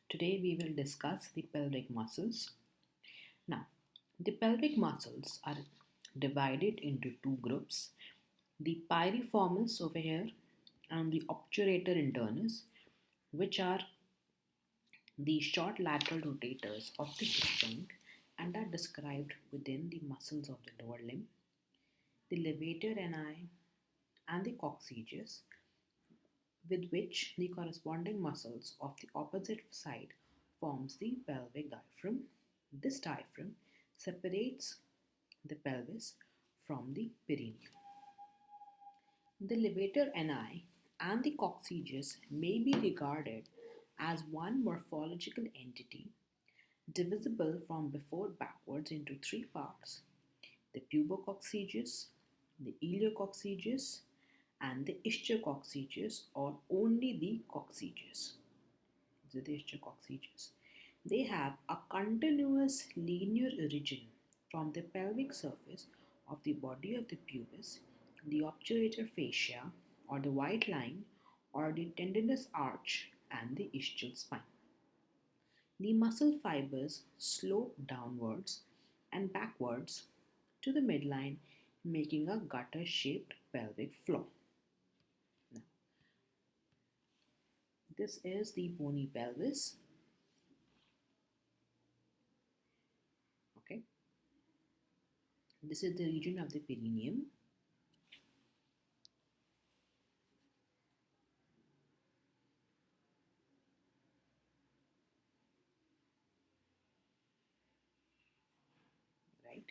Today we will discuss the pelvic muscles. Now, the pelvic muscles are divided into two groups, the piriformis over here and the obturator internus, which are the short lateral rotators of the hip joint and are described within the muscles of the lower limb, the levator ani and the coccygeus, with which the corresponding muscles of the opposite side forms the pelvic diaphragm. This diaphragm separates the pelvis from the perineum. The levator ani and the coccygeus may be regarded as one morphological entity divisible from before backwards into three parts: the pubococcygeus, the iliococcygeus, and the ischiococcygeus, or only the coccygeus. The ischiococcygeus. They have a continuous linear origin from the pelvic surface of the body of the pubis, the obturator fascia, or the white line, or the tendinous arch, and the ischial spine. The muscle fibers slope downwards and backwards to the midline, making a gutter shaped pelvic floor. Now, this is the bony pelvis. Okay, this is the region of the perineum. Right,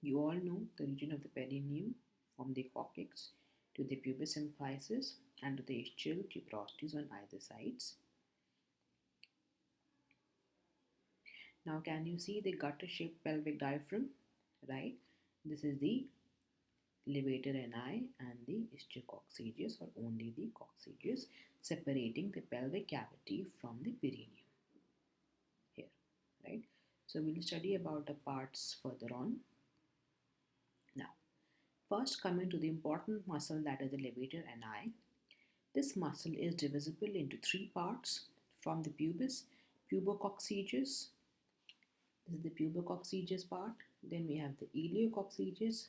you all know the region of the perineum from the coccyx to the pubis symphysis and to the ischial tuberosities on either sides. Now, can you see the gutter shaped pelvic diaphragm? Right, this is the levator ani and the ischiococcygeus, or only the coccygeus, separating the pelvic cavity from the perineum here. Right, so we'll study about the parts further on. Now, first, coming to the important muscle, that is the levator ani. This muscle is divisible into three parts from the pubis: pubococcygeus. This is the pubococcygeus part. Then we have the iliococcygeus,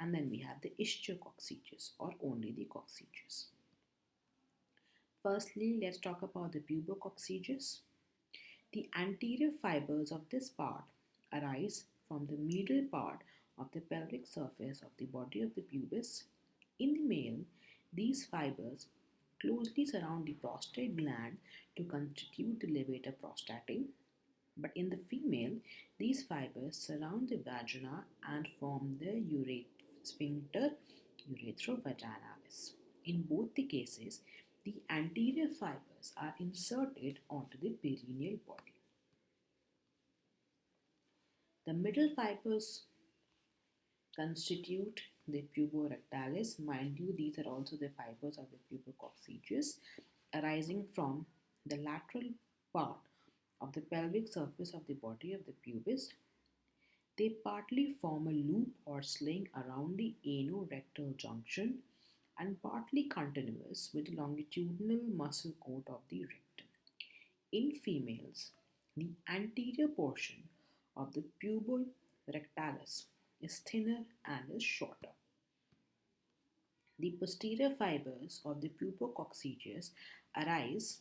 and then we have the ischiococcygeus, or only the coccygeus. Firstly, let's talk about the pubococcygeus. The anterior fibers of this part arise from the middle part of the pelvic surface of the body of the pubis. In the male, these fibers closely surround the prostate gland to constitute the levator prostatae, but in the female, these fibers surround the vagina and form the sphincter uretrovaginalis. In both the cases, the anterior fibers are inserted onto the perineal body. The middle fibers constitute the puborectalis. Mind you, these are also the fibers of the pubococcygeus arising from the lateral part of the pelvic surface of the body of the pubis. They partly form a loop or sling around the anorectal junction and partly continuous with the longitudinal muscle coat of the rectum. In females, the anterior portion of the puborectalis is thinner and is shorter. The posterior fibers of the pubococcygeus arise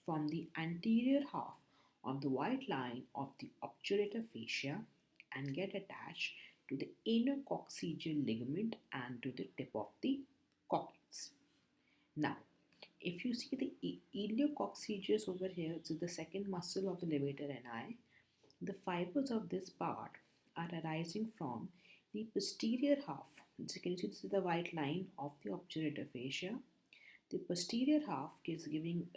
from the anterior half of the white line of the obturator fascia and get attached to the anococcygeal ligament and to the tip of the coccyx. Now, if you see the iliococcygeus over here, so the second muscle of the levator ani, the fibers of this part are arising from the posterior half. So you can see this is the white line of the obturator fascia. The posterior half is giving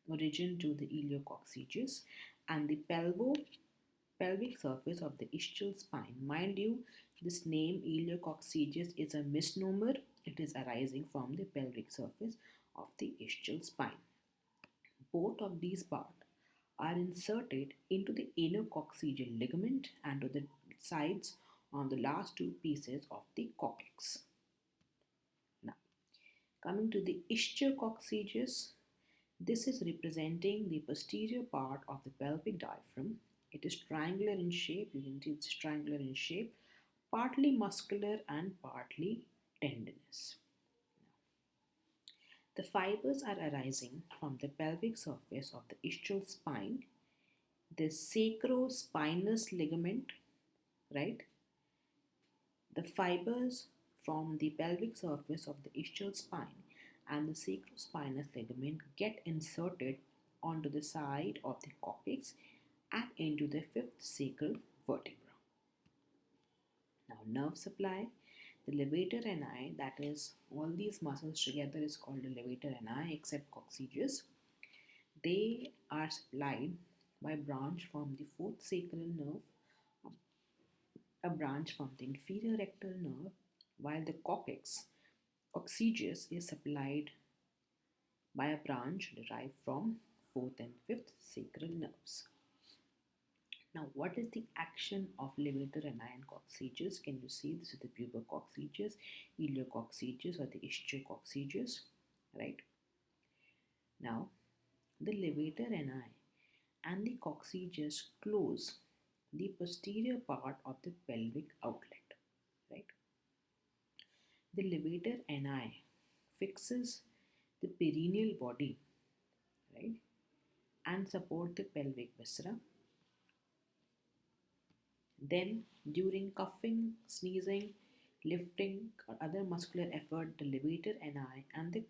origin to the iliococcygeus, and the pelvic surface of the ischial spine. Mind you, this name iliococcygeus is a misnomer. It is arising from the pelvic surface of the ischial spine. Both of these parts are inserted into the anococcygeal ligament and to the sides on the last two pieces of the coccyx. Now, coming to the ischiococcygeus, This is representing the posterior part of the pelvic diaphragm. It is triangular in shape. You can see it's triangular in shape, partly muscular and partly tendinous. The fibers are arising from the pelvic surface of the ischial spine, the sacrospinous ligament, right? The fibers from the pelvic surface of the ischial spine and the sacrospinous ligament get inserted onto the side of the coccyx and into the fifth sacral vertebra. Now, nerve supply. The levator ani, that is, all these muscles together is called the levator ani except coccygeus. They are supplied by branch from the fourth sacral nerve, a branch from the inferior rectal nerve, while the coccygeus is supplied by a branch derived from fourth and fifth sacral nerves. Now, what is the action of levator ani and coccygeus? Can you see this is the pubercoccygeus, iliococcygeus, or the ischiococcygeus, right? Now, the levator ani and the coccygeus close the posterior part of the pelvic outlet, right? The levator ani fixes the perineal body, right, and support the pelvic viscera. Then, during coughing, sneezing, lifting, or other muscular effort, the levator ani and the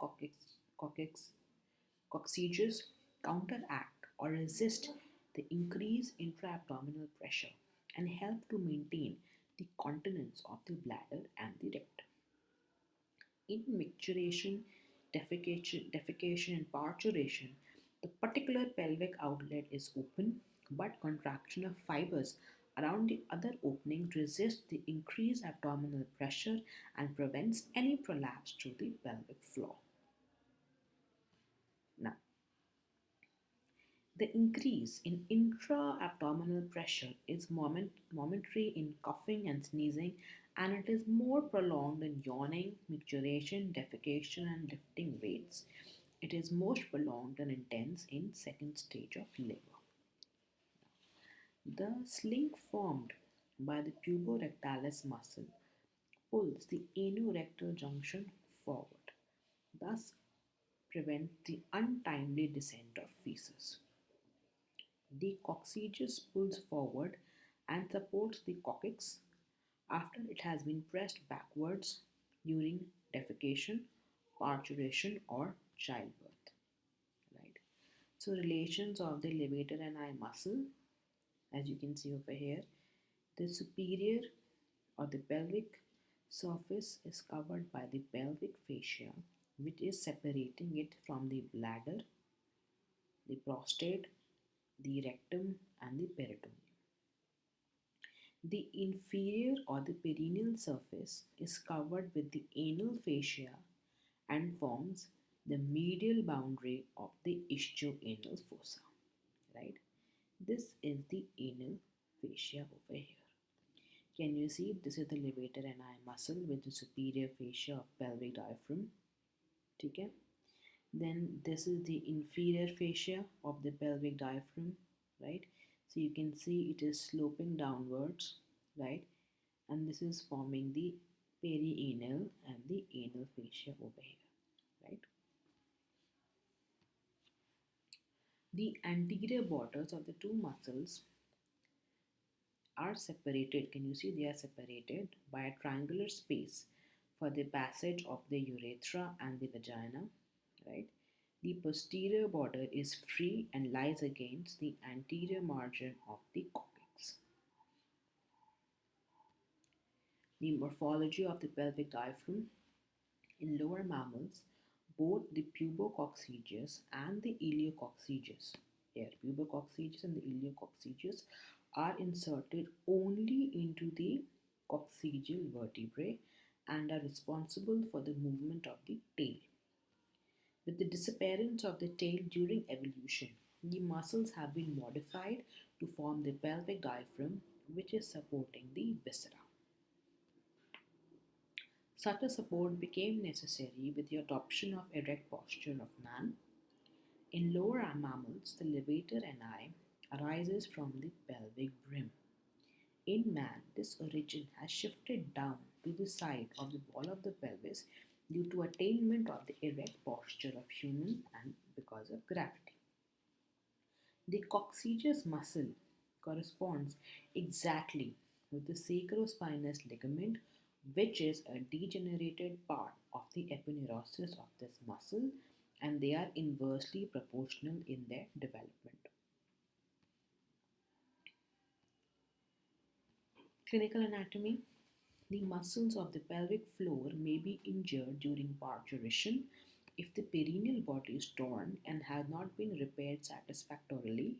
coccygeus counteract or resist the increased intra-abdominal pressure and help to maintain the continence of the bladder and the rectum. In micturition, defecation, and parturition, the particular pelvic outlet is open, but contraction of fibers around the other opening resists the increased abdominal pressure and prevents any prolapse to the pelvic floor. Now, the increase in intra-abdominal pressure is momentary in coughing and sneezing, and it is more prolonged in yawning, micturition, defecation, and lifting weights. It is most prolonged and intense in second stage of labor. The sling formed by the puborectalis muscle pulls the anorectal junction forward, thus prevent the untimely descent of feces. The coccygeus pulls forward and supports the coccyx after it has been pressed backwards during defecation, parturition, or childbirth. Right. So relations of the levator ani muscle, as you can see over here, the superior or the pelvic surface is covered by the pelvic fascia, which is separating it from the bladder, the prostate, the rectum, and the peritoneum. The inferior or the perineal surface is covered with the anal fascia and forms the medial boundary of the ischioanal fossa. Right? This is the anal fascia over here. Can you see this is the levator ani muscle with the superior fascia of pelvic diaphragm? Okay. Then this is the inferior fascia of the pelvic diaphragm, right? So you can see it is sloping downwards, right? And this is forming the perianal and the anal fascia over here, right? The anterior borders of the two muscles are separated. Can you see they are separated by a triangular space for the passage of the urethra and the vagina, right? The posterior border is free and lies against the anterior margin of the coccyx. The morphology of the pelvic diaphragm in lower mammals, both the pubococcygeus and the iliococcygeus, here pubococcygeus and the iliococcygeus are inserted only into the coccygeal vertebrae and are responsible for the movement of the tail. With the disappearance of the tail during evolution, the muscles have been modified to form the pelvic diaphragm, which is supporting the viscera. Such a support became necessary with the adoption of erect posture of man. In lower mammals, the levator ani arises from the pelvic brim. In man, this origin has shifted down to the side of the wall of the pelvis due to attainment of the erect posture of human and because of gravity. The coccygeus muscle corresponds exactly with the sacrospinous ligament, which is a degenerated part of the epineurosis of this muscle, and they are inversely proportional in their development. Clinical anatomy. The muscles of the pelvic floor may be injured during parturition if the perineal body is torn and has not been repaired satisfactorily.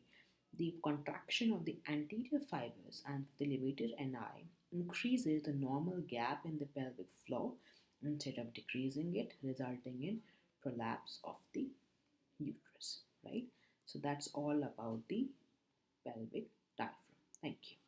The contraction of the anterior fibers and the levator ani increases the normal gap in the pelvic floor instead of decreasing it, resulting in prolapse of the uterus. Right? So that's all about the pelvic diaphragm. Thank you.